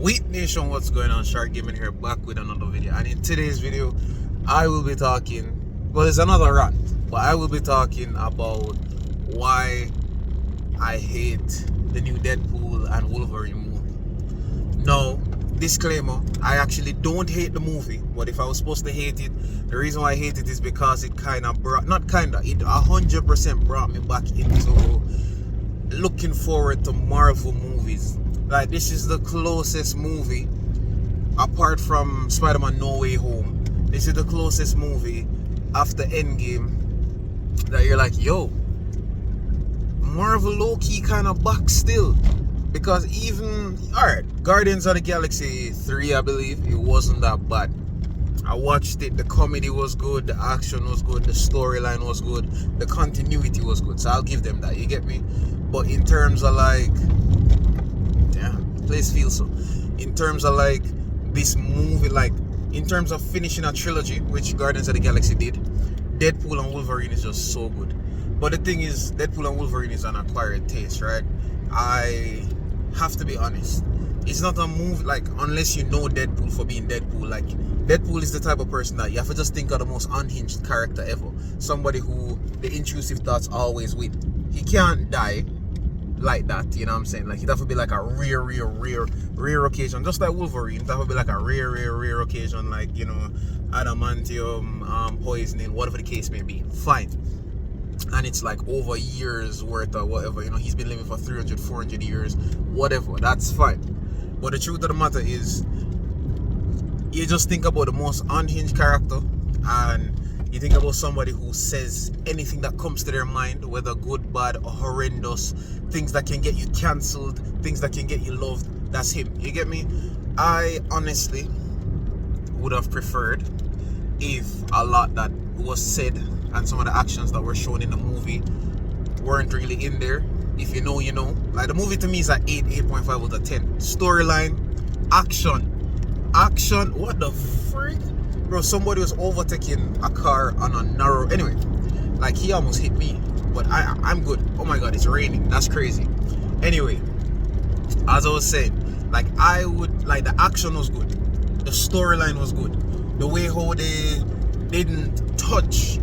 Wheat Nation, what's going on? Sharc Gaming here, back with another video. And in today's video, I will be talking, well, it's another rant, but I will be talking about why I hate the new Deadpool and Wolverine movie. Now, disclaimer, I actually don't hate the movie, but if I was supposed to hate it, the reason why I hate it is because it kind of brought, not kind of, it 100% brought me back into looking forward to Marvel movies. Like, this is the closest movie, apart from Spider-Man No Way Home, this is the closest movie after Endgame that you're like, yo, Marvel low-key kind of back still. Because even, alright, Guardians of the Galaxy 3, I believe, it wasn't that bad. I watched it, the comedy was good, the action was good, the storyline was good, the continuity was good, so I'll give them that, you get me? But in terms of like, place feels so. In terms of like this movie, like in terms of finishing a trilogy, which Guardians of the Galaxy did, Deadpool and Wolverine is just so good. But the thing is, Deadpool and Wolverine is an acquired taste, right? I have to be honest. It's not a movie, like, unless you know Deadpool for being Deadpool. Like, Deadpool is the type of person that you have to just think of the most unhinged character ever. Somebody who the intrusive thoughts always with. He can't die like that, you know what I'm saying? Like, that would be like a rare occasion, just like Wolverine. That would be like a rare occasion, like, you know, adamantium, poisoning, whatever the case may be. Fine. And it's like over years worth or whatever, you know, he's been living for 300, 400 years, whatever, that's fine. But the truth of the matter is, you just think about the most unhinged character, and you think about somebody who says anything that comes to their mind, whether good, bad, or horrendous, things that can get you cancelled, things that can get you loved. That's him, you get me? I honestly would have preferred if a lot that was said and some of the actions that were shown in the movie weren't really in there. If you know, you know. Like, the movie to me is at 8.5 out of 10. Storyline, action, what the freak? Bro, somebody was overtaking a car on a narrow, anyway, like, he almost hit me, but I'm good. Oh my god, it's raining, that's crazy. Anyway, as I was saying, like, I would, like, the action was good, the storyline was good, the way how they didn't touch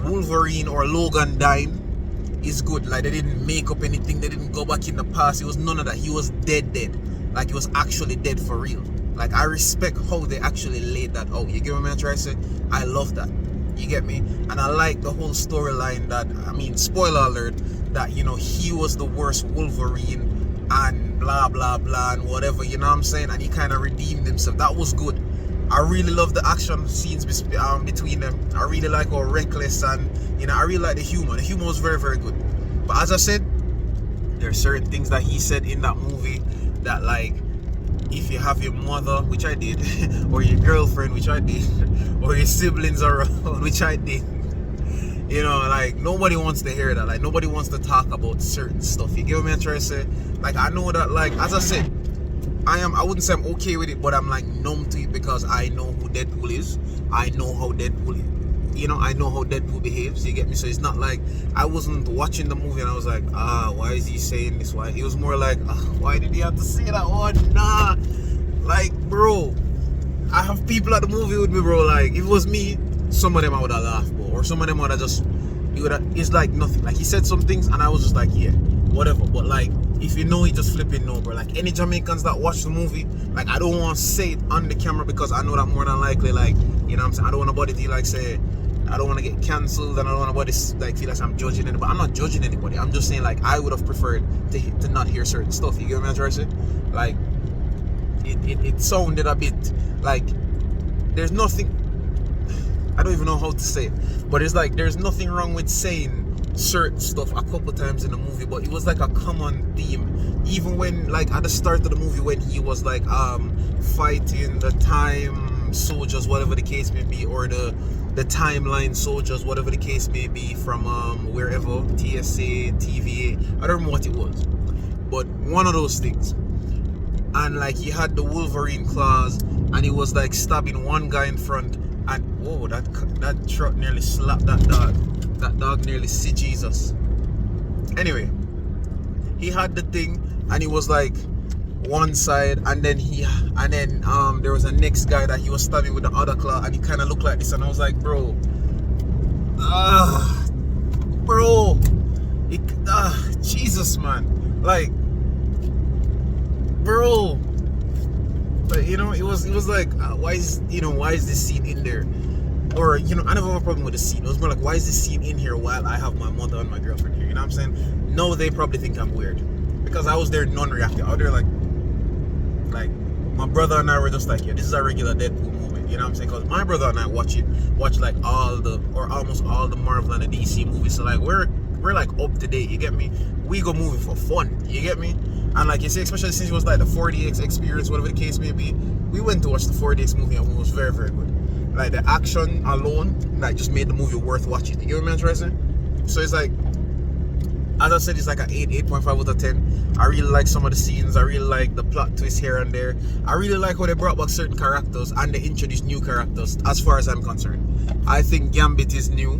Wolverine or Logan dying is good. Like, they didn't make up anything, they didn't go back in the past, it was none of that. He was dead. Like, he was actually dead for real. Like, I respect how they actually laid that out. You get what I'm trying to say? I love that. You get me? And I like the whole storyline that, I mean, spoiler alert, that, you know, he was the worst Wolverine and blah blah blah and whatever, you know what I'm saying? And he kind of redeemed himself. That was good. I really love the action scenes between them. I really like how reckless, and, you know, I really like the humor. The humor was very, very good. But as I said, there are certain things that he said in that movie that, like, if you have your mother, which I did, or your girlfriend, which I did, or your siblings around, which I did, you know, like, nobody wants to hear that. Like, nobody wants to talk about certain stuff. You get what I'm trying to say? Like, I know that, like, as I said, I wouldn't say I'm okay with it, but I'm like numb to it because I know who Deadpool is. I know how Deadpool is. You know, I know how Deadpool behaves, you get me? So it's not like I wasn't watching the movie and I was like, why is he saying this? Why? It was more like, why did he have to say that? Oh, nah. Like, bro, I have people at the movie with me, bro. Like, if it was me, some of them I would have laughed, bro. Or some of them would have just, it's like nothing. Like, he said some things and I was just like, yeah, whatever. But, like, if you know, he just flipping no, bro. Like, any Jamaicans that watch the movie, like, I don't want to say it on the camera because I know that more than likely, like, you know what I'm saying? I don't want nobody to, like, say, I don't want to get cancelled, and I don't want nobody to, like, feel like I'm judging anybody. I'm not judging anybody. I'm just saying, like, I would have preferred to not hear certain stuff. You get what I'm trying to say? Like, it sounded a bit like there's nothing, I don't even know how to say it, but it's like there's nothing wrong with saying certain stuff a couple times in the movie, but it was like a common theme. Even when, like, at the start of the movie, when he was like fighting the time soldiers, whatever the case may be, or the timeline soldiers, whatever the case may be, from wherever, TSA, TVA, I don't know what it was, but one of those things. And, like, he had the Wolverine claws and he was like stabbing one guy in front, and whoa, that truck nearly slapped that dog. That dog nearly see Jesus. Anyway, he had the thing and he was like one side, and then there was a next guy that he was stabbing with the other claw, and he kind of looked like this, and I was like, bro, bro, Jesus, man, like, bro, but you know, it was like, why is this scene in there? Or, you know, I never have a problem with the scene. It was more like, why is this scene in here while I have my mother and my girlfriend here? You know what I'm saying? No, they probably think I'm weird, because I was there non-reacting. Out there like my brother and I were just like, yeah, this is a regular Deadpool moment. You know what I'm saying? Because my brother and I watch like almost all the Marvel and the DC movies. So like we're like up to date. You get me? We go movie for fun. You get me? And like you say, especially since it was like the 4DX experience, whatever the case may be, we went to watch the 4DX movie and it was very, very good. Like the action alone, like just made the movie worth watching. You get what I'm trying to say? So it's like, as I said, it's like an 8.5 out of 10. I really like some of the scenes. I really like the plot twist here and there. I really like how they brought back certain characters and they introduced new characters, as far as I'm concerned. I think Gambit is new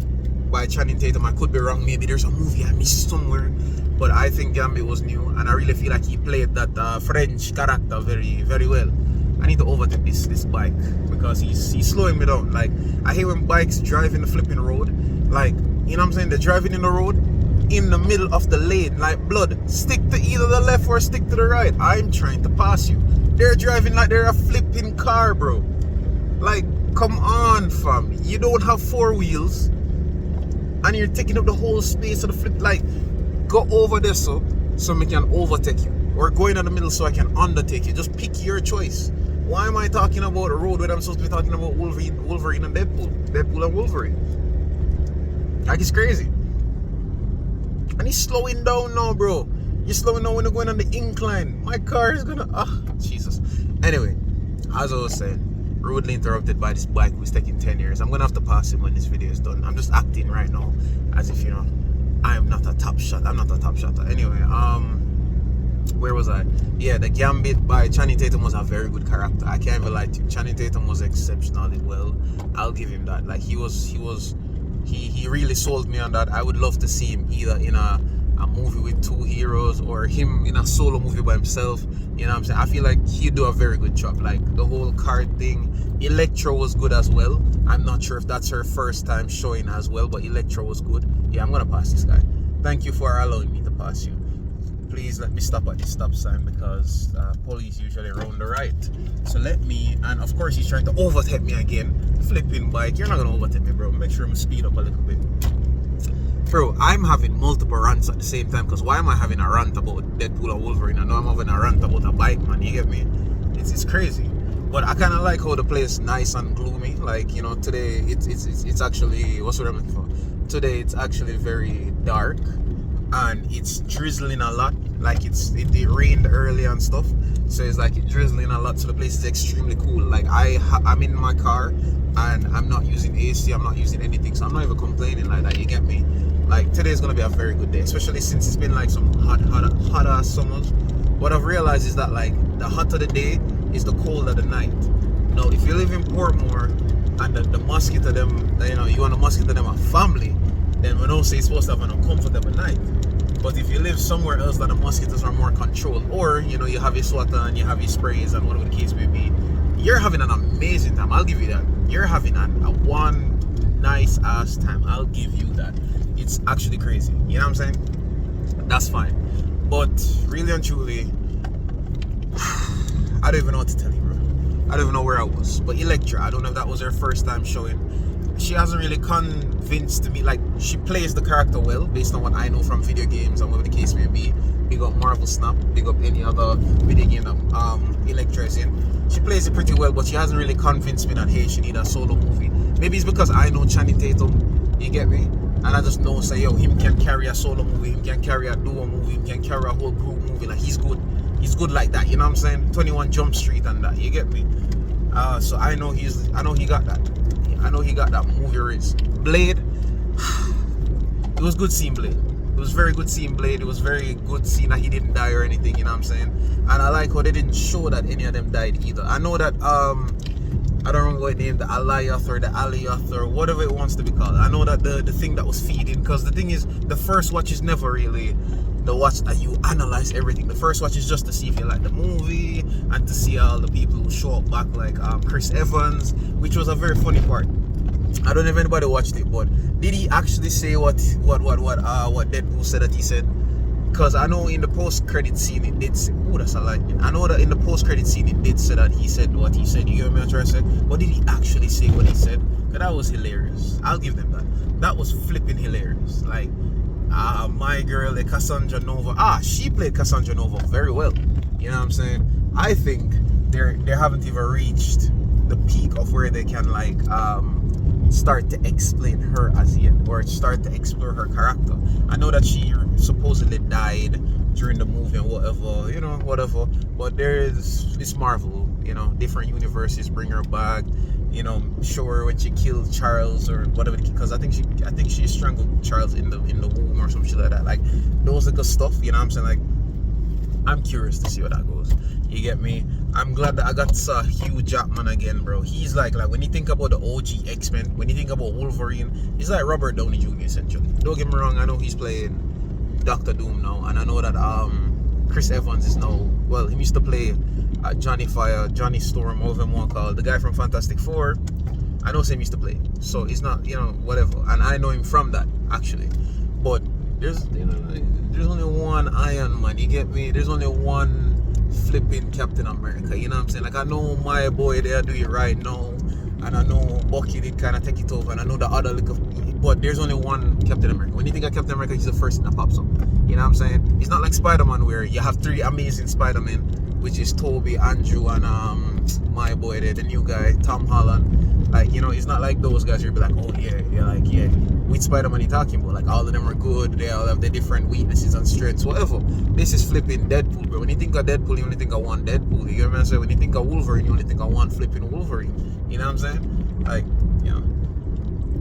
by Channing Tatum. I could be wrong. Maybe there's a movie I missed somewhere. But I think Gambit was new, and I really feel like he played that French character very, very well. I need to overtake this bike because he's slowing me down. Like, I hate when bikes drive in the flipping road. Like, you know what I'm saying? They're driving in the road in the middle of the lane. Like, blood, stick to either the left or stick to the right. I'm trying to pass you. They're driving like they're a flipping car, bro. Like, come on, fam. You don't have four wheels and you're taking up the whole space of the flip. Like, go over there so me can overtake you, or go in the middle so I can undertake you. Just pick your choice. Why am I talking about a road when I'm supposed to be talking about Wolverine and Deadpool and Wolverine? Like, it's crazy. And he's slowing down now, bro. You're slowing down when you're going on the incline. My car is gonna, Jesus. Anyway, as I was saying, rudely interrupted by this bike who's taking 10 years. I'm gonna have to pass him when this video is done. I'm just acting right now as if, you know, I am not a top shot. I'm not a top shotter. Anyway, where was I? Yeah, the Gambit by Channing Tatum was a very good character. I can't even lie to you. Channing Tatum was exceptionally well. I'll give him that. Like, he really sold me on that. I would love to see him either in a movie with two heroes, or him in a solo movie by himself. You know what I'm saying? I feel like he'd do a very good job. Like, the whole card thing. Electra was good as well. I'm not sure if that's her first time showing as well, but Electra was good. Yeah, I'm gonna pass this guy. Thank you for allowing me to pass you. Please let me stop at this stop sign because police usually round the right. So let me, and of course he's trying to overtake me again. Flipping bike, you're not gonna overtake me, bro. Make sure I'm speed up a little bit. Bro, I'm having multiple rants at the same time, because why am I having a rant about Deadpool and Wolverine? I know I'm having a rant about a bike, man. You get me? It's crazy. But I kind of like how the place is nice and gloomy. Like, you know, today it's actually, what's what I'm looking for? Today it's actually very dark and it's drizzling a lot. Like, it rained early and stuff, so it's like it's drizzling a lot. So the place is extremely cool. Like, I'm in my car and I'm not using AC. I'm not using anything, so I'm not even complaining like that. You get me? Like, today is gonna be a very good day, especially since it's been like some hot ass summers. What I've realized is that, like, the hotter the day is the colder the night. Now, if you live in Portmore and the mosquito them, you know, you want to mosquito them a family, then we don't say it's supposed to have an uncomfortable night. But if you live somewhere else that the mosquitoes are more controlled, or, you know, you have your swatter and you have your sprays and whatever the case may be, you're having an amazing time. I'll give you that. You're having a one nice ass time. I'll give you that. It's actually crazy. You know what I'm saying? That's fine. But really and truly, I don't even know what to tell you, bro. I don't even know where I was. But Electra, I don't know if that was her first time showing. She hasn't really convinced me. Like, she plays the character well, based on what I know from video games and whatever the case may be. Big up Marvel Snap, big up any other video game that Electra is in. She plays it pretty well, but she hasn't really convinced me that, hey, she need a solo movie. Maybe it's because I know Channing Tatum, you get me? And I just know, say, yo, him can carry a solo movie, him can carry a duo movie, him can carry a whole group movie. Like, he's good. He's good like that, you know what I'm saying? 21 Jump Street and that, you get me? So I know he got that. I know he got that movie race. Blade, it was good seeing Blade. It was very good seeing Blade. It was very good seeing that he didn't die or anything, you know what I'm saying? And I like how they didn't show that any of them died either. I know that, I don't remember what name, the Alioth or the Alioth or whatever it wants to be called. I know that the thing that was feeding, because the thing is, the first watch is never really the watch that you analyze everything. The first watch is just to see if you like the movie and to see all the people who show up back, like Chris Evans, which was a very funny part. I don't know if anybody watched it, but did he actually say what Deadpool said that he said? Because I know in the post-credit scene it did say, oh, that's a lie. I know that in the post-credit scene it did say that he said what he said. You get what I'm trying to say? But did he actually say what he said? Because that was hilarious. I'll give them that. That was flipping hilarious. Like, my girl, Cassandra Nova. She played Cassandra Nova very well. You know what I'm saying? I think they haven't even reached the peak of where they can like start to explain her as yet, or start to explore her character. I know that she supposedly died during the movie and whatever, but it's Marvel, different universes bring her back, show her when she killed Charles or whatever, because I think she strangled Charles in the womb or some shit like that. Like those little stuff, you know what I'm saying? Like, I'm curious to see where that goes. You get me? I'm glad that I got to see Hugh Jackman again, bro. He's like when you think about the OG X-Men, when you think about Wolverine, he's like Robert Downey Jr. essentially. Don't get me wrong, I know he's playing Doctor Doom now, and I know that Chris Evans is now, well, he used to play Johnny Storm, whatever you want to call it, the guy from Fantastic Four. I know him used to play, so he's not, whatever, and I know him from that actually. But there's only one Iron Man, you get me? There's only one flipping Captain America, you know what I'm saying? Like, I know my boy there do it right now, and I know Bucky did kind of take it over, and I know the other little, but there's only one Captain America. When you think of Captain America, he's the first thing that pops up, you know what I'm saying? It's not like Spider-Man where you have three amazing Spider-Men, which is Toby, Andrew, and my boy there, the new guy, Tom Holland. Like, it's not like those guys you'll be like, oh yeah, which Spider-Man you talking about? Like, all of them are good, they all have their different weaknesses and strengths, whatever. This is flipping Deadpool, bro. When you think of Deadpool, you only think of one Deadpool, you get what I'm saying? When you think of Wolverine, you only think of one flipping Wolverine, you know what I'm saying? Like,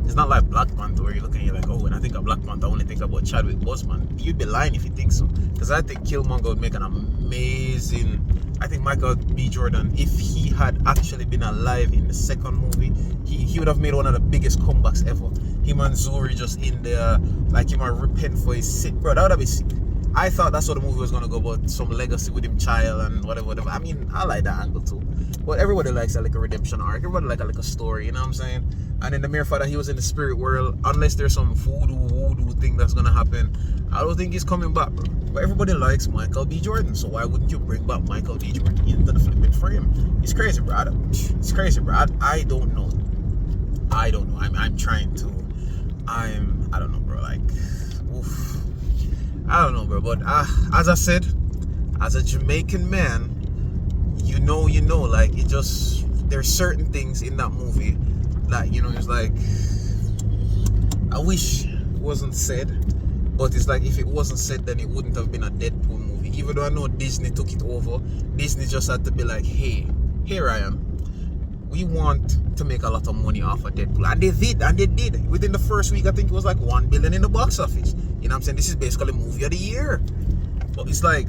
it's not like Black Panther where you look and you're like, oh, when I think of Black Panther, I only think about Chadwick Boseman. You'd be lying if you think so, because I think Killmonger would make an amazing. I think Michael B. Jordan, if he had actually been alive in the second movie, he would have made one of the biggest comebacks ever. Him and Zuri just in there, like, him might repent for his sick, bro. That would have been sick. I thought that's what the movie was gonna go about, some legacy with him child and whatever. I mean, I like that angle too. But everybody likes a redemption arc. Everybody like a story, you know what I'm saying? And in the mere fact that he was in the spirit world, unless there's some voodoo thing that's gonna happen, I don't think he's coming back, bro. But everybody likes Michael B. Jordan, so why wouldn't you bring back Michael B. Jordan into the flipping frame? It's crazy, bro. It's crazy, bro. I don't know. I'm trying to. I don't know, bro. Like, oof. I don't know, bro. But as I said, as a Jamaican man, you know, like, it just, there's certain things in that movie that, it's like, I wish it wasn't said. But it's like, if it wasn't said, then it wouldn't have been a Deadpool movie. Even though I know Disney took it over, Disney just had to be like, hey, here I am. We want to make a lot of money off of Deadpool. And they did. Within the first week, I think it was like 1 billion in the box office. You know what I'm saying? This is basically movie of the year. But it's like,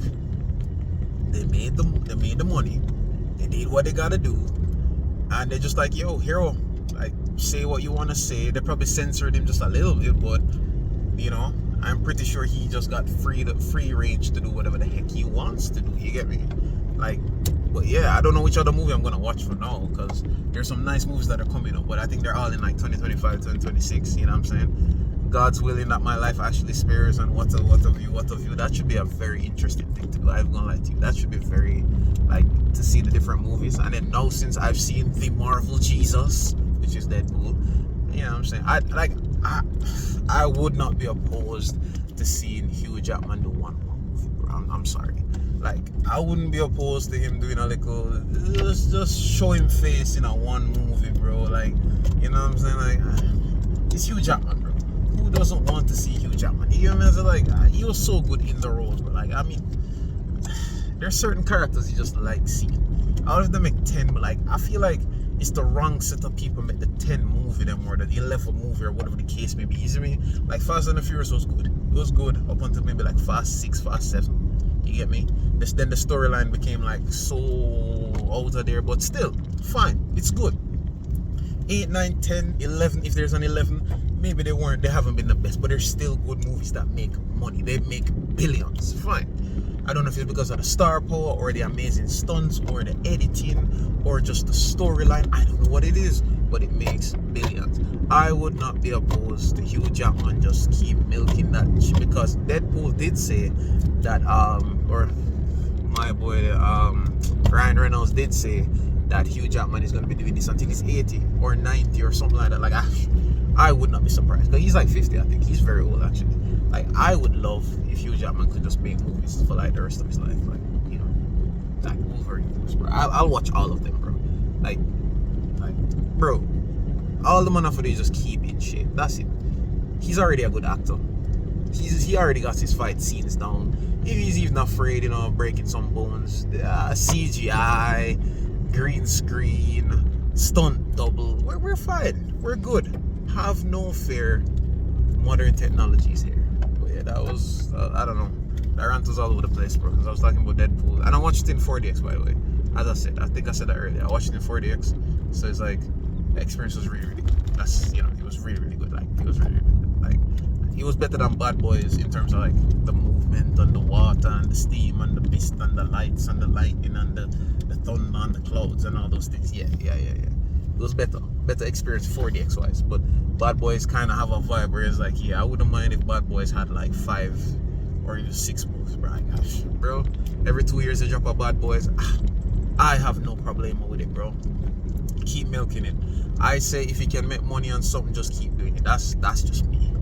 they made the money. They did what they gotta do. And they're just like, yo, hero, like, say what you want to say. They probably censored him just a little bit, but, I'm pretty sure he just got free range to do whatever the heck he wants to do. You get me? Like, but yeah, I don't know which other movie I'm gonna watch for now, because there's some nice movies that are coming up, but I think they're all in like 2025, 2026. You know what I'm saying? God's willing that my life actually spares, and what of you. That should be a very interesting thing to do. I'm gonna lie to you. That should be very, like, to see the different movies. And then now, since I've seen the Marvel Jesus, which is Deadpool, you know what I'm saying? I would not be opposed to seeing Hugh Jackman do one more movie, bro. I'm sorry. Like, I wouldn't be opposed to him doing a little, just show him face in a one movie, bro. Like, you know what I'm saying? Like, it's Hugh Jackman, bro. Who doesn't want to see Hugh Jackman? You know what I'm saying? Like, he was so good in the roles, but like, I mean, there's certain characters you just like seeing. Out of them make 10, but like, I feel like it's the wrong set of people make the 10 movie them, or the 11 movie, or whatever the case may be. You see me? Like, Fast and the Furious was good. It was good up until maybe like Fast 6, Fast 7. You get me? Then the storyline became like so out of there, but still, fine. It's good. 8, 9, 10, 11, if there's an 11, maybe they haven't been the best, but they're still good movies that make money. They make billions. Fine. I don't know if it's because of the star power or the amazing stunts or the editing or just the storyline. I don't know what it is, but it makes billions. I would not be opposed to Hugh Jackman just keep milking that because Deadpool did say that or my boy Ryan Reynolds did say that Hugh Jackman is going to be doing this until he's 80 or 90 or something like that. Like I would not be surprised because he's like 50. I think he's very old actually. Like I would love if Hugh Jackman could just make movies for like the rest of his life, like you know, like Wolverine movies, bro. I'll watch all of them, bro. Like bro, all the man for they just keep in shape. That's it. He's already a good actor. He already got his fight scenes down. If he's even afraid, you know, breaking some bones, CGI, green screen, stunt double, we're fine. We're good. Have no fear. Modern technologies here. But yeah, that was I don't know. That rant was all over the place, bro. Because I was talking about Deadpool, and I watched it in 4DX, by the way. As I said, I think I said that earlier. I watched it in 4DX, so it's like the experience was really, really good. That's it was really, really good. Like it was really, really good. Like it was better than Bad Boys in terms of like the movement and the water and the steam and the mist and the lights and the lightning and the thunder and the clouds and all those things. Yeah. It was better experience 4DX wise, but Bad Boys kind of have a vibe where it's like, yeah, I wouldn't mind if Bad Boys had like 5 or even 6 movies, bro. Gosh, bro, every 2 years they drop a Bad Boys. I have no problem with it, bro. Keep milking it. I say if you can make money on something, just keep doing it. That's just me.